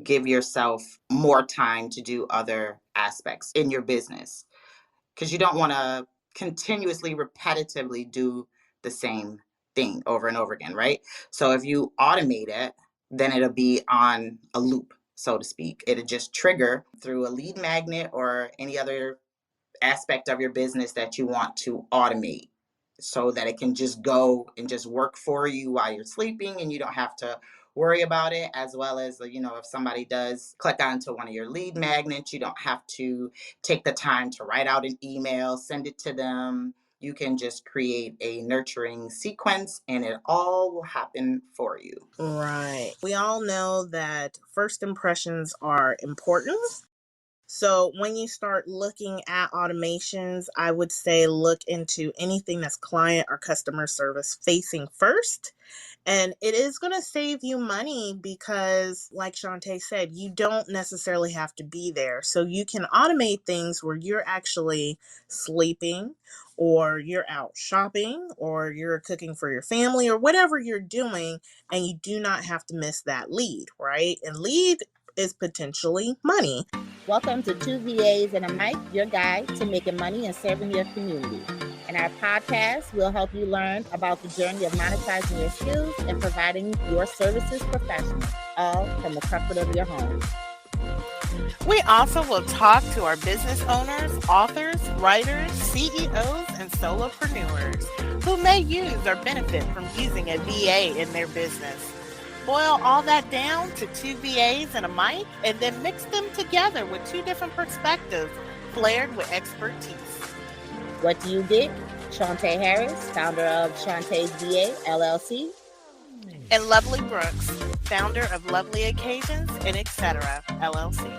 give yourself more time to do other aspects in your business, because you don't want to continuously, repetitively do the same thing over and over again, right? So if you automate it, then it'll be on a loop, so to speak. It'll just trigger through a lead magnet or any other aspect of your business that you want to automate, so that it can just go and just work for you while you're sleeping and you don't have to worry about it. As well as, if somebody does click onto one of your lead magnets, you don't have to take the time to write out an email, send it to them. You can just create a nurturing sequence and it all will happen for you. Right. We all know that first impressions are important. So when you start looking at automations, I would say look into anything that's client or customer service facing first. And it is going to save you money because, like Shauntá said, you don't necessarily have to be there. So you can automate things where you're actually sleeping, or you're out shopping, or you're cooking for your family, or whatever you're doing, and you do not have to miss that lead, right? And lead is potentially money. Welcome to Two VAs and a Mic, your guide to making money and serving your community. In our podcast, we'll help you learn about the journey of monetizing your skills and providing your services professionally, all from the comfort of your home. We also will talk to our business owners, authors, writers, CEOs, and solopreneurs who may use or benefit from using a VA in their business. Boil all that down to two VAs and a mic, and then mix them together with two different perspectives, flared with expertise. What do you get? Shauntá Harris, founder of Shauntá's VA, LLC. And Lovelee Brooks, founder of Lovelee Occasions and etc., LLC.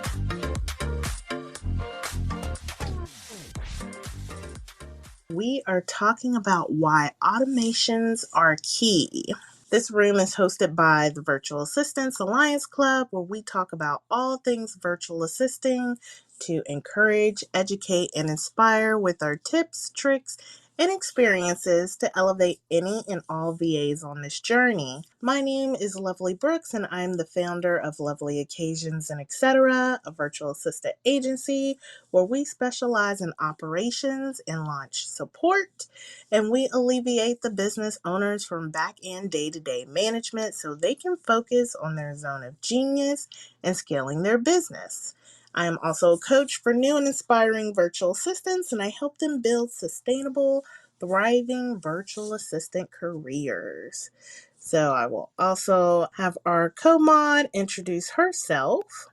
We are talking about why automations are key. This room is hosted by the Virtual Assistants Alliance Club, where we talk about all things virtual assisting to encourage, educate, and inspire with our tips, tricks, and experiences to elevate any and all VAs on this journey. My name is Lovelee Brooks, and I'm the founder of Lovelee Occasions and etc., a virtual assistant agency where we specialize in operations and launch support, and we alleviate the business owners from back-end day-to-day management so they can focus on their zone of genius and scaling their business. I am also a coach for new and inspiring virtual assistants, and I help them build sustainable, thriving virtual assistant careers. So I will also have our co-mod introduce herself.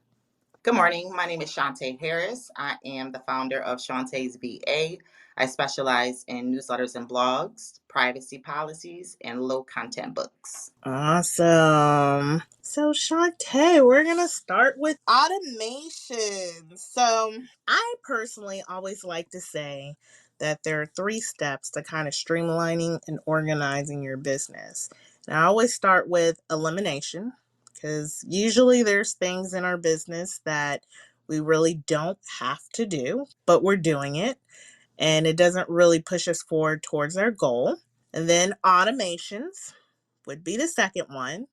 Good morning. My name is Shauntá Harris. I am the founder of Shauntá's VA. I specialize in newsletters and blogs, privacy policies, and low content books. Awesome. So Shauntá, we're going to start with automation. So I personally always like to say that there are 3 steps to kind of streamlining and organizing your business. And I always start with elimination, because usually there's things in our business that we really don't have to do, but we're doing it, and it doesn't really push us forward towards our goal. And then automations would be the second one.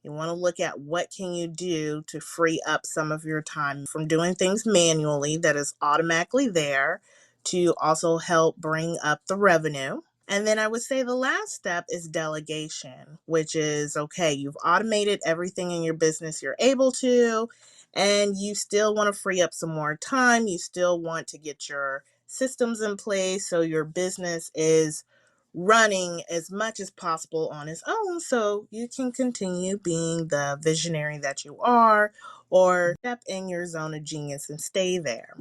You want to look at what can you do to free up some of your time from doing things manually that is automatically there to also help bring up the revenue. And then I would say the last step is delegation, which is, okay, you've automated everything in your business you're able to, and you still want to free up some more time. You still want to get your systems in place so your business is running as much as possible on its own, so you can continue being the visionary that you are, or step in your zone of genius and stay there.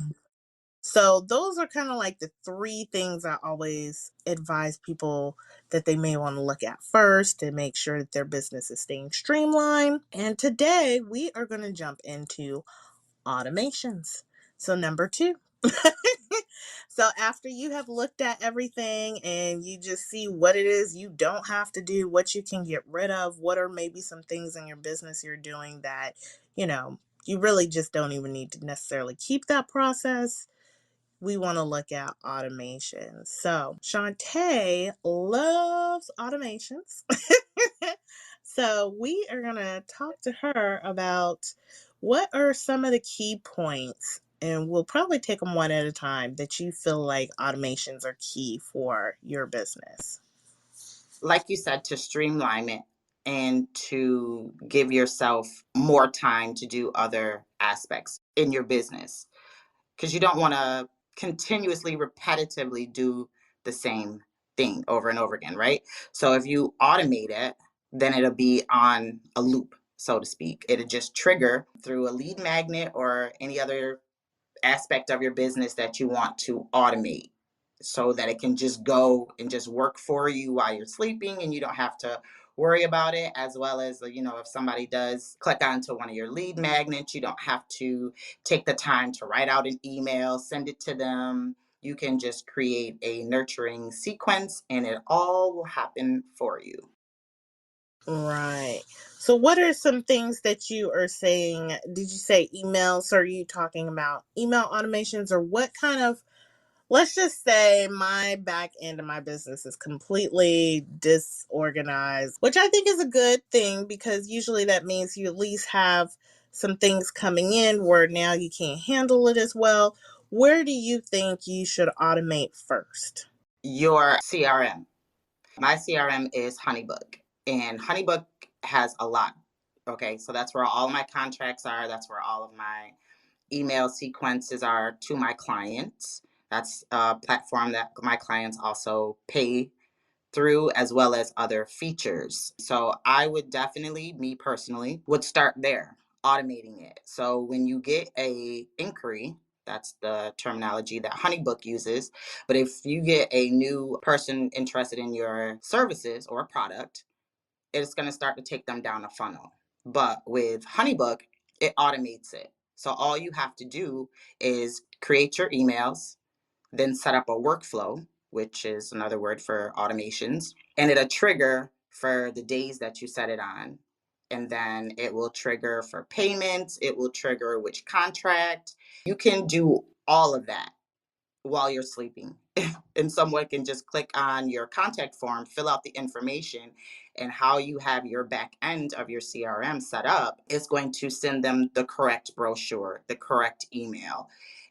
So those are kind of like the 3 things I always advise people that they may want to look at first to make sure that their business is staying streamlined. And today we are going to jump into automations. So number 2. So after you have looked at everything and you just see what it is you don't have to do, what you can get rid of, what are maybe some things in your business you're doing that, you really just don't even need to necessarily keep that process, we want to look at automations. So Shauntá loves automations. So we are going to talk to her about What are some of the key points, and we'll probably take them one at a time, that you feel like automations are key for your business? Like you said, to streamline it and to give yourself more time to do other aspects in your business, because you don't want to continuously, repetitively do the same thing over and over again, right? So if you automate it, then it'll be on a loop, so to speak. It'll just trigger through a lead magnet or any other aspect of your business that you want to automate, so that it can just go and just work for you while you're sleeping and you don't have to worry about it. As well as, if somebody does click onto one of your lead magnets, you don't have to take the time to write out an email, send it to them. You can just create a nurturing sequence and it all will happen for you. Right. So, what are some things that you are saying? Did you say emails? Are you talking about email automations, or what kind of? Let's just say my back end of my business is completely disorganized, which I think is a good thing, because usually that means you at least have some things coming in where now you can't handle it as well. Where do you think you should automate first? Your CRM. My CRM is Honeybook, and Honeybook has a lot. Okay, so that's where all of my contracts are. That's where all of my email sequences are to my clients. That's a platform that my clients also pay through, as well as other features. So I would definitely, me personally, would start there, automating it. So when you get a inquiry, that's the terminology that Honeybook uses. But if you get a new person interested in your services or product, it's going to start to take them down a funnel. But with Honeybook, it automates it. So all you have to do is create your emails, then set up a workflow, which is another word for automations, and it'll trigger for the days that you set it on. And then it will trigger for payments, it will trigger which contract. You can do all of that while you're sleeping. And someone can just click on your contact form, fill out the information, and how you have your back end of your CRM set up is going to send them the correct brochure, the correct email,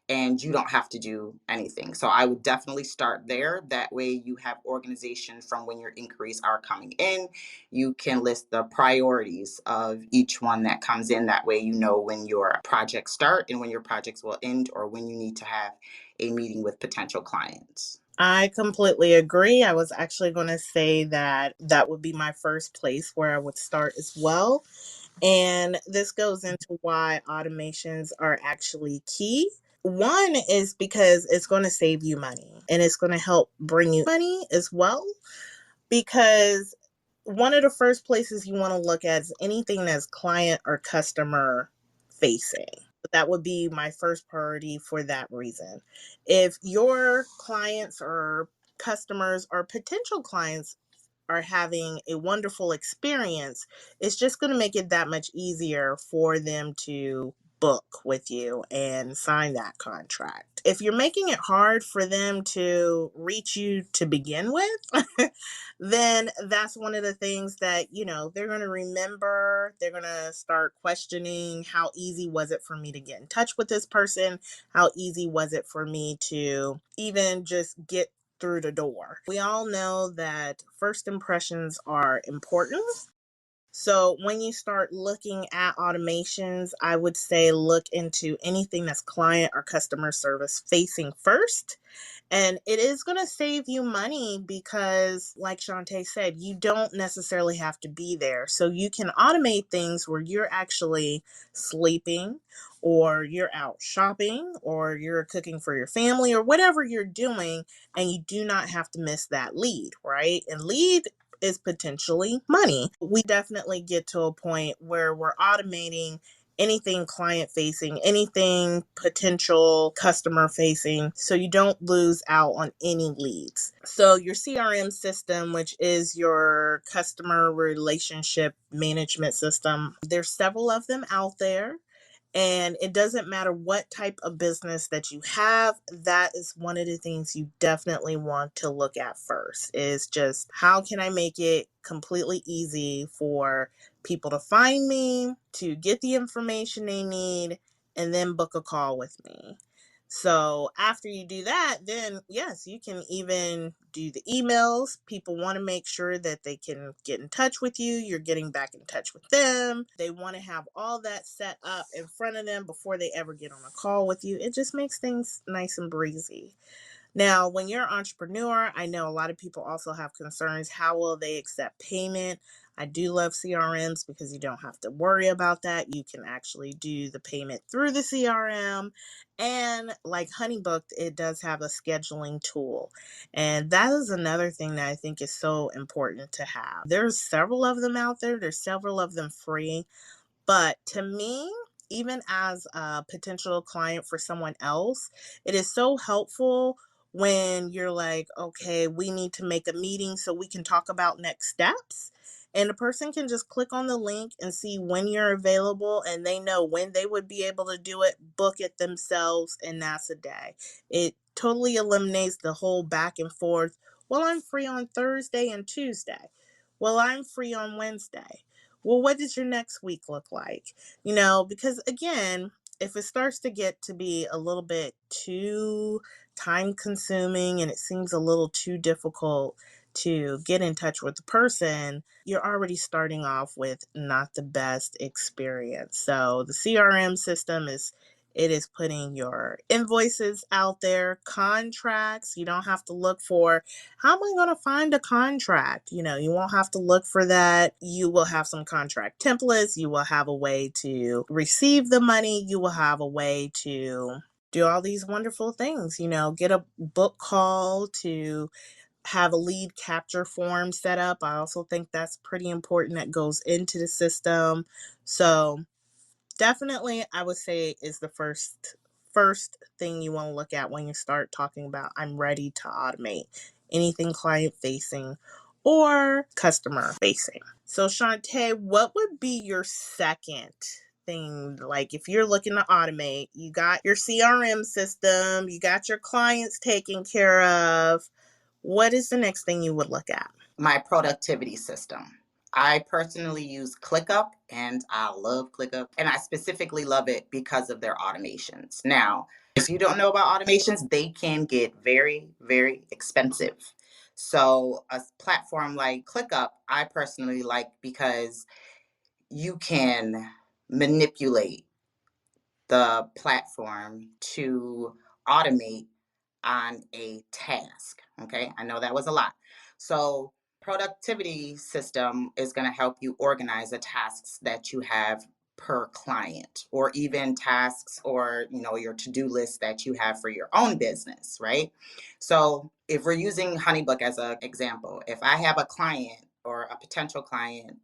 and you don't have to do anything. So I would definitely start there. That way you have organization from when your inquiries are coming in. You can list the priorities of each one that comes in. That way you know when your projects start and when your projects will end, or when you need to have a meeting with potential clients. I completely agree. I was actually going to say that that would be my first place where I would start as well. And this goes into why automations are actually key. One is because it's going to save you money, and it's going to help bring you money as well. Because one of the first places you want to look at is anything that's client or customer facing. That would be my first priority for that reason. If your clients or customers or potential clients are having a wonderful experience, it's just going to make it that much easier for them to book with you and sign that contract. If you're making it hard for them to reach you to begin with, then that's one of the things that, they're going to remember. They're going to start questioning, how easy was it for me to get in touch with this person? How easy was it for me to even just get through the door? We all know that first impressions are important. So when you start looking at automations, I would say look into anything that's client or customer service facing first. And it is going to save you money because, like Shauntá said, you don't necessarily have to be there. So you can automate things where you're actually sleeping, or you're out shopping, or you're cooking for your family, or whatever you're doing, and you do not have to miss that lead, right? And lead is potentially money. We definitely get to a point where we're automating anything client facing, anything potential customer facing, so you don't lose out on any leads. So your CRM system, which is your customer relationship management system, there's several of them out there. And it doesn't matter what type of business that you have, that is one of the things you definitely want to look at first, is just how can I make it completely easy for people to find me, to get the information they need, and then book a call with me. So after you do that, then yes, you can even do the emails. People want to make sure that they can get in touch with you. You're getting back in touch with them. They want to have all that set up in front of them before they ever get on a call with you. It just makes things nice and breezy. Now, when you're an entrepreneur, I know a lot of people also have concerns. How will they accept payment? I do love CRMs because you don't have to worry about that. You can actually do the payment through the CRM. And like HoneyBook, it does have a scheduling tool. And that is another thing that I think is so important to have. There's several of them out there. There's several of them free. But to me, even as a potential client for someone else, it is so helpful when you're like, okay, we need to make a meeting so we can talk about next steps. And the person can just click on the link and see when you're available, and they know when they would be able to do it, book it themselves, and that's a day. It totally eliminates the whole back and forth. Well, I'm free on Thursday and Tuesday. Well, I'm free on Wednesday. Well, what does your next week look like? Because again, if it starts to get to be a little bit too time consuming and it seems a little too difficult to get in touch with the person, you're already starting off with not the best experience. So the CRM system is putting your invoices out there, contracts. You don't have to look for, how am I going to find a contract? You won't have to look for that. You will have some contract templates. You will have a way to receive the money. You will have a way to do all these wonderful things, get a book call, to have a lead capture form set up. I also think that's pretty important, that goes into the system. So definitely, I would say, is the first thing you want to look at when you start talking about, I'm ready to automate anything client facing or customer facing. So Shauntá, what would be your second thing? Like, if you're looking to automate, you got your CRM system, you got your clients taken care of, what is the next thing you would look at? My productivity system. I personally use ClickUp, and I love ClickUp. And I specifically love it because of their automations. Now, if you don't know about automations, they can get very, very expensive. So a platform like ClickUp, I personally like because you can manipulate the platform to automate on a task. Okay, I know that was a lot. So productivity system is going to help you organize the tasks that you have per client, or even tasks, or your to-do list that you have for your own business, right? So if we're using HoneyBook as an example, if I have a client or a potential client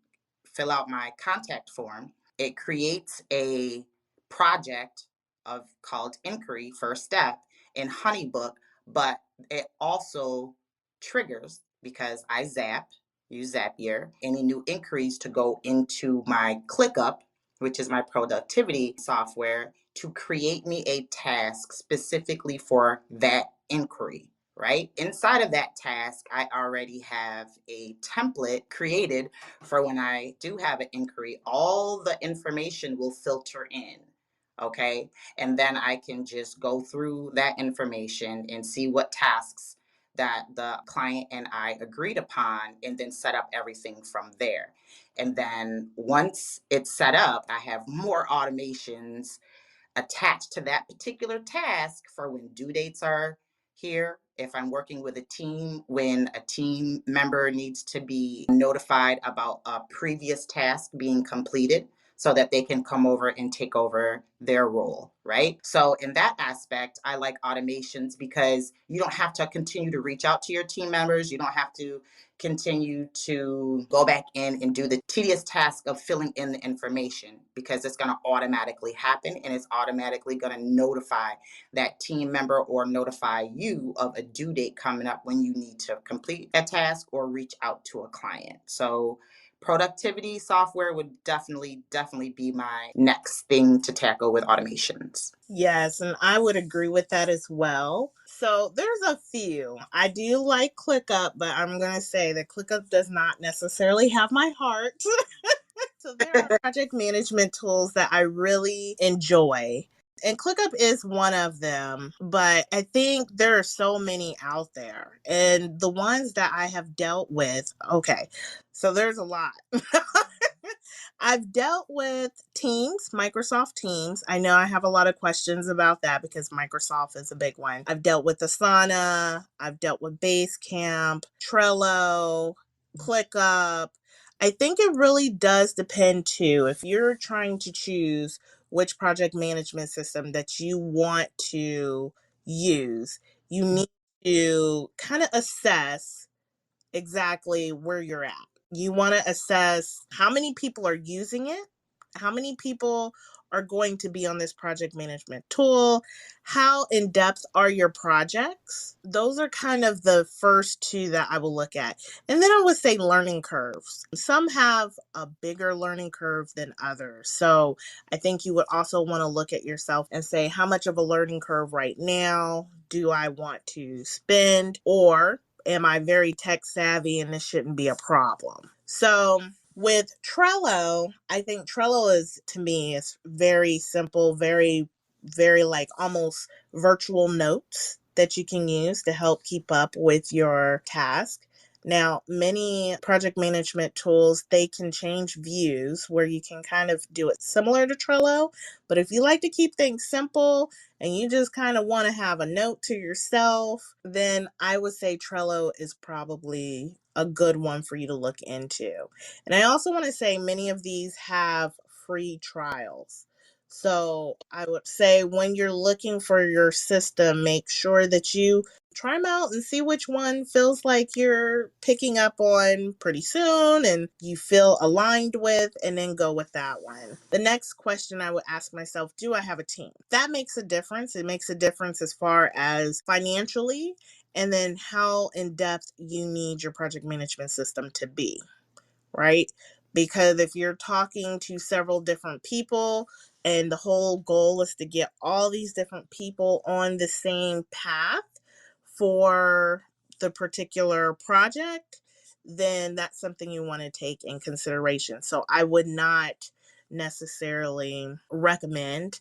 fill out my contact form, it creates a project called inquiry, first step, in HoneyBook, but it also triggers, because I use Zapier, any new inquiries to go into my ClickUp, which is my productivity software, to create me a task specifically for that inquiry. Right? Inside of that task, I already have a template created for when I do have an inquiry. All the information will filter in. Okay. And then I can just go through that information and see what tasks that the client and I agreed upon, and then set up everything from there. And then once it's set up, I have more automations attached to that particular task for when due dates are here. If I'm working with a team, when a team member needs to be notified about a previous task being completed, so that they can come over and take over their role, right? So in that aspect, I like automations because you don't have to continue to reach out to your team members. You don't have to continue to go back in and do the tedious task of filling in the information, because it's going to automatically happen, and it's automatically going to notify that team member or notify you of a due date coming up when you need to complete a task or reach out to a client. So productivity software would definitely be my next thing to tackle with automations. Yes, and I would agree with that as well. So there's a few. I do like ClickUp, but I'm going to say that ClickUp does not necessarily have my heart. So there are project management tools that I really enjoy. And ClickUp is one of them, but I think there are so many out there. And the ones that I have dealt with, okay, so there's a lot. I've dealt with Teams, Microsoft Teams. I know I have a lot of questions about that because Microsoft is a big one. I've dealt with Asana. I've dealt with Basecamp, Trello, ClickUp. I think it really does depend too. If you're trying to choose which project management system that you want to use, you need to kind of assess exactly where you're at. You want to assess how many people are using it, how many people are going to be on this project management tool, how in depth are your projects. Those are kind of the first two that I will look at. And then I would say learning curves. Some have a bigger learning curve than others. So I think you would also want to look at yourself and say, how much of a learning curve right now do I want to spend, or am I very tech savvy and this shouldn't be a problem? So with Trello, I think Trello is, to me, is very simple, very like almost virtual notes that you can use to help keep up with your task. Now, many project management tools, they can change views where you can kind of do it similar to Trello. But if you like to keep things simple and you just kind of want to have a note to yourself, then I would say Trello is probably a good one for you to look into. And I also want to say many of these have free trials. So I would say when you're looking for your system, make sure that you try them out and see which one feels like you're picking up on pretty soon and you feel aligned with, and then go with that one. The next question I would ask myself, do I have a team? That makes a difference. It makes a difference as far as financially, and then how in depth you need your project management system to be, right? Because if you're talking to several different people and the whole goal is to get all these different people on the same path for the particular project, then that's something you want to take in consideration. So I would not necessarily recommend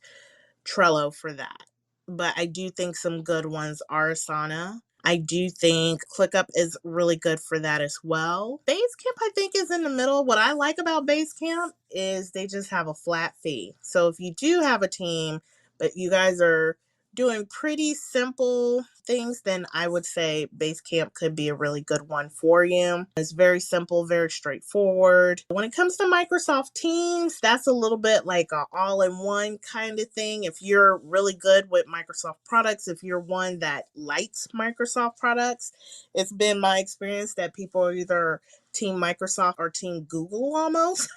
Trello for that. But I do think some good ones are Asana. I do think ClickUp is really good for that as well. Basecamp, I think, is in the middle. What I like about Basecamp is they just have a flat fee. So if you do have a team, but you guys are doing pretty simple things, then I would say Basecamp could be a really good one for you. It's very simple, very straightforward. When it comes to Microsoft Teams, that's a little bit like an all-in-one kind of thing. If you're really good with Microsoft products, if you're one that likes Microsoft products, it's been my experience that people are either Team Microsoft or Team Google almost.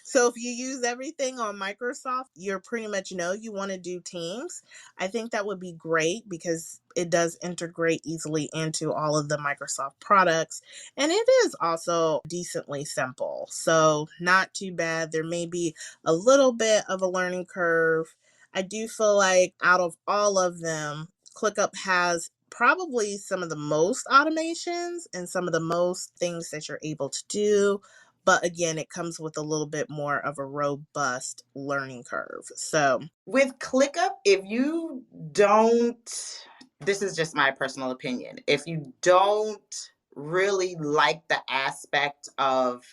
So if you use everything on Microsoft, you're pretty much you want to do Teams. I think that would be great because it does integrate easily into all of the Microsoft products. And it is also decently simple. So not too bad. There may be a little bit of a learning curve. I do feel like out of all of them, ClickUp has probably some of the most automations and some of the most things that you're able to do. But again, it comes with a little bit more of a robust learning curve. So with ClickUp, if you don't, this is just my personal opinion, if you don't really like the aspect of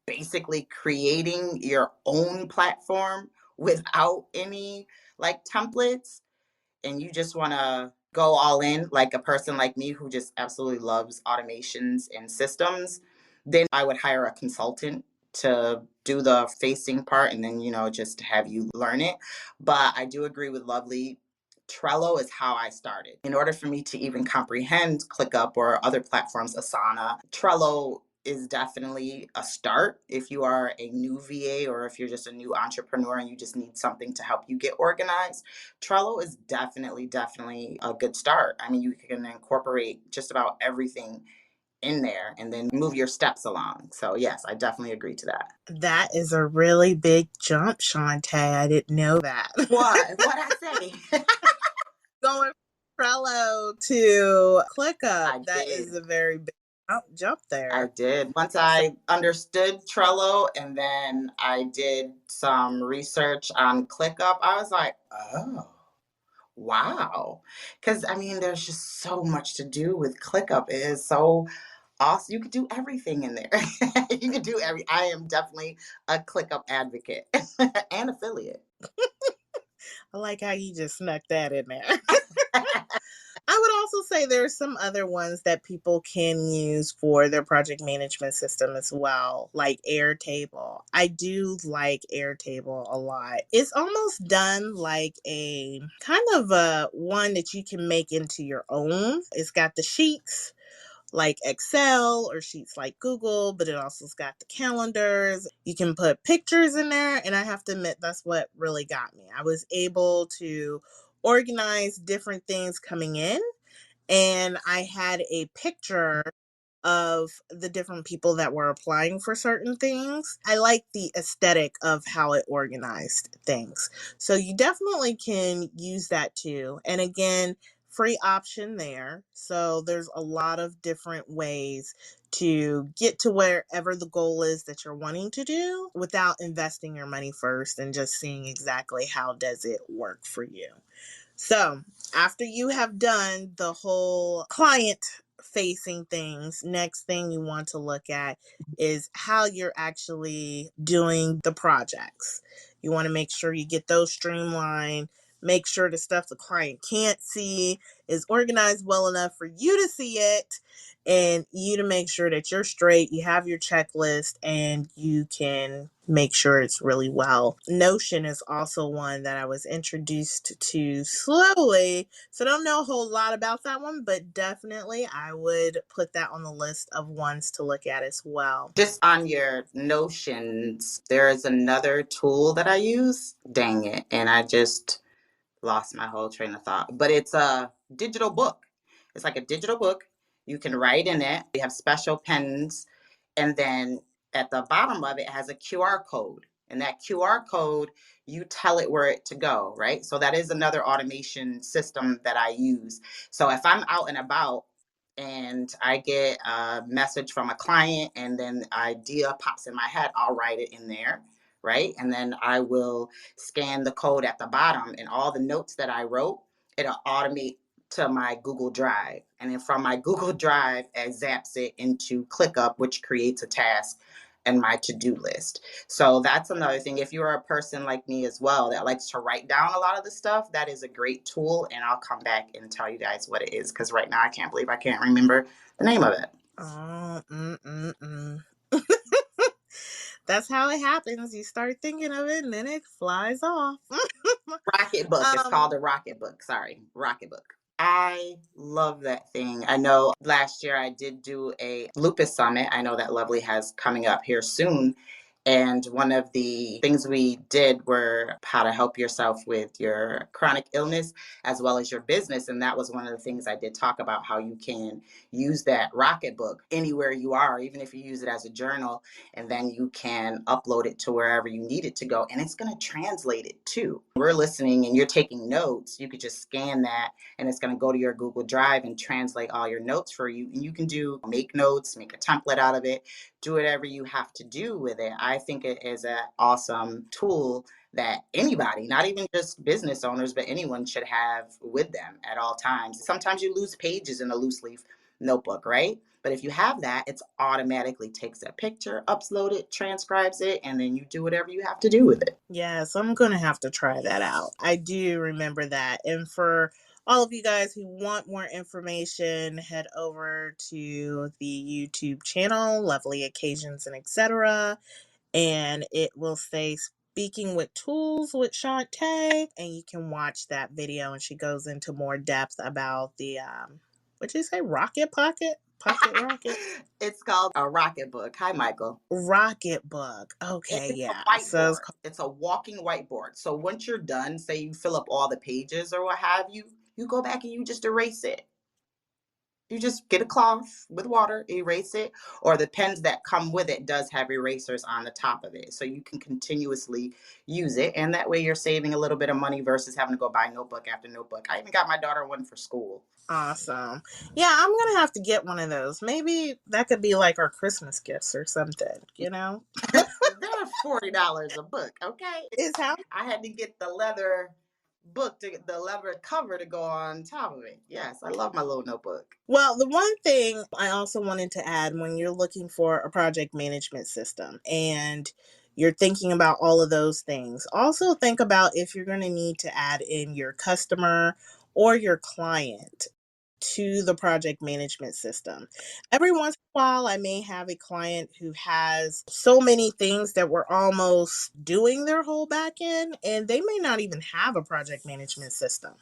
basically creating your own platform without any like templates, and you just want to go all in, like a person like me who just absolutely loves automations and systems, then I would hire a consultant to do the facing part and then, just have you learn it. But I do agree with Lovely. Trello is how I started. In order for me to even comprehend ClickUp or other platforms, Asana, Trello is definitely a start if you are a new VA or if you're just a new entrepreneur and you just need something to help you get organized. Trello is definitely a good start. I mean, you can incorporate just about everything in there and then move your steps along. So yes, I definitely agree to that. that is a really big jump, Shauntá. I didn't know that. What? What I say? Going from Trello to ClickUp, I that did. is a very big Oh, jump I there. did. Once So, I understood Trello and then I did some research on ClickUp, I was like, oh, wow. Because I mean, there's just so much to do with ClickUp. It is so awesome. You could do everything in there. You could do I am definitely a ClickUp advocate and affiliate. I like how you just snuck that in there. I would also say there's some other ones that people can use for their project management system as well, like Airtable. I do like Airtable a lot. It's almost done like a kind of a one that you can make into your own. It's got the sheets like Excel or sheets like Google, but it also's got the calendars. You can put pictures in there, and I have to admit that's what really got me. I was able to organize different things coming in, and I had a picture of the different people that were applying for certain things. I like the aesthetic of how it organized things. So you definitely can use that too. And again, free option there. So there's a lot of different ways to get to wherever the goal is that you're wanting to do without investing your money first and just seeing exactly how does it work for you. So, after you have done the whole client facing things, next thing you want to look at is how you're actually doing the projects. You want to make sure you get those streamlined, make sure the stuff the client can't see is organized well enough for you to see it, and you to make sure that you're straight, you have your checklist, and you can make sure it's really well. Notion is also one that I was introduced to slowly, so I don't know a whole lot about that one, but definitely I would put that on the list of ones to look at as well. Just on your notions, there is another tool that I use. Dang it. And I just lost my whole train of thought. But it's a digital book. It's like a digital book. You can write in it. You have special pens. And then at the bottom of it has a QR code. And that QR code, you tell it where it to go, right? So that is another automation system that I use. So if I'm out and about and I get a message from a client and then idea pops in my head, I'll write it in there, right? And then I will scan the code at the bottom, and all the notes that I wrote, it'll automate to my Google Drive. And then from my Google Drive, it zaps it into ClickUp, which creates a task and my to-do list. So that's another thing. If you're a person like me as well that likes to write down a lot of the stuff, that is a great tool. And I'll come back and tell you guys what it is, because right now I can't believe I can't remember the name of it. Oh. That's how it happens. You start thinking of it and then it flies off. Rocketbook. It's um, called a Rocketbook. Sorry, Rocketbook. I love that thing. I know last year I did do a lupus summit. I know that Lovelee has coming up here soon. And one of the things we did were how to help yourself with your chronic illness as well as your business. And that was one of the things I did talk about, how you can use that Rocketbook anywhere you are, even if you use it as a journal, and then you can upload it to wherever you need it to go. And it's going to translate it too. We're listening and you're taking notes. You could just scan that and it's going to go to your Google Drive and translate all your notes for you. And you can make notes, make a template out of it, do whatever you have to do with it. I think it is an awesome tool that anybody, not even just business owners, but anyone should have with them at all times. Sometimes you lose pages in a loose leaf notebook, right? But if you have that, it's automatically takes a picture, upload it, transcribes it, and then you do whatever you have to do with it. yes, I'm going to have to try that out. I do remember that. And for all of you guys who want more information, head over to the YouTube channel, Lovely Occasions and Etc. And it will say Speaking with Tools with Shauntá. And you can watch that video and she goes into more depth about the, what'd you say, Rocket Pocket? Pocket Rocket? It's called a Rocketbook. Hi, Michael. Rocketbook. And Okay, it's yeah. a So it's whiteboard. It's a walking whiteboard. So once you're done, say you fill up all the pages or what have you, you go back and you just erase it. You just get a cloth with water, erase it, or the pens that come with it does have erasers on the top of it. So you can continuously use it. And that way you're saving a little bit of money versus having to go buy notebook after notebook. I even got my daughter one for school. Awesome. Yeah, I'm going to have to get one of those. Maybe that could be like our Christmas gifts or something, you know? They're $40 a book, okay? Is how I had to get the leather book to get the leather cover to go on top of it. Yes, I love my little notebook. Well, the one thing I also wanted to add when you're looking for a project management system and you're thinking about all of those things, also think about if you're going to need to add in your customer or your client to the project management system. Every once in a while, I may have a client who has so many things that we're almost doing their whole back end, and they may not even have a project management system.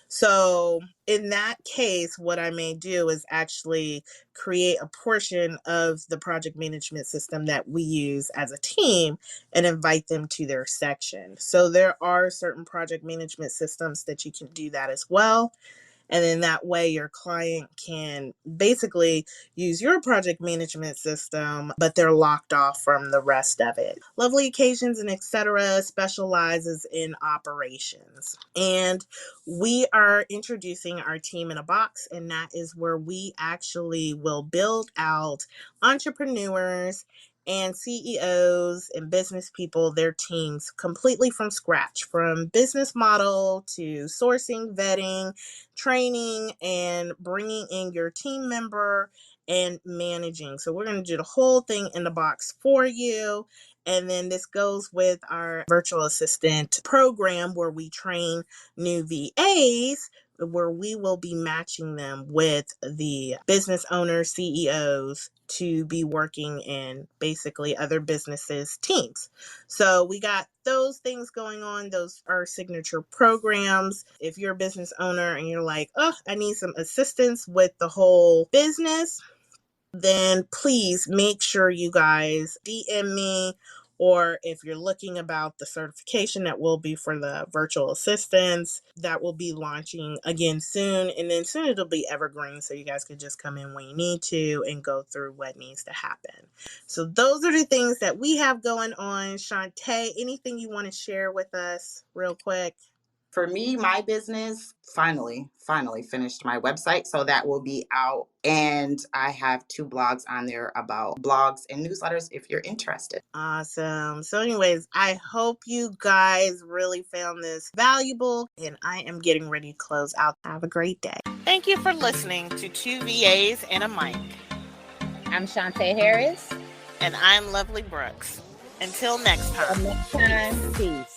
So, in that case, what I may do is actually create a portion of the project management system that we use as a team and invite them to their section. So, there are certain project management systems that you can do that as well. And then that way your client can basically use your project management system, but they're locked off from the rest of it. Lovelee Occasions and Etc. specializes in operations. And we are introducing our team in a box, and that is where we actually will build out entrepreneurs and CEOs and business people, their teams completely from scratch, from business model to sourcing, vetting, training, and bringing in your team member and managing. So we're going to do the whole thing in the box for you. And then this goes with our virtual assistant program where we train new VAs, where we will be matching them with the business owners, CEOs, to be working in basically other businesses' teams. So we got those things going on. Those are signature programs. If you're a business owner and you're like, oh, I need some assistance with the whole business, then please make sure you guys DM me, or if you're looking about the certification that will be for the virtual assistants, that will be launching again soon. And then soon it'll be evergreen, so you guys can just come in when you need to and go through what needs to happen. So those are the things that we have going on. Shauntá, anything you want to share with us real quick? For me, my business finally finished my website. So that will be out. And I have 2 blogs on there about blogs and newsletters if you're interested. Awesome. So, anyways, I hope you guys really found this valuable, and I am getting ready to close out. Have a great day. Thank you for listening to 2 VAs and a mic. I'm Shauntá Harris. And I'm Lovelee Brooks. Until next time. Until next time, peace.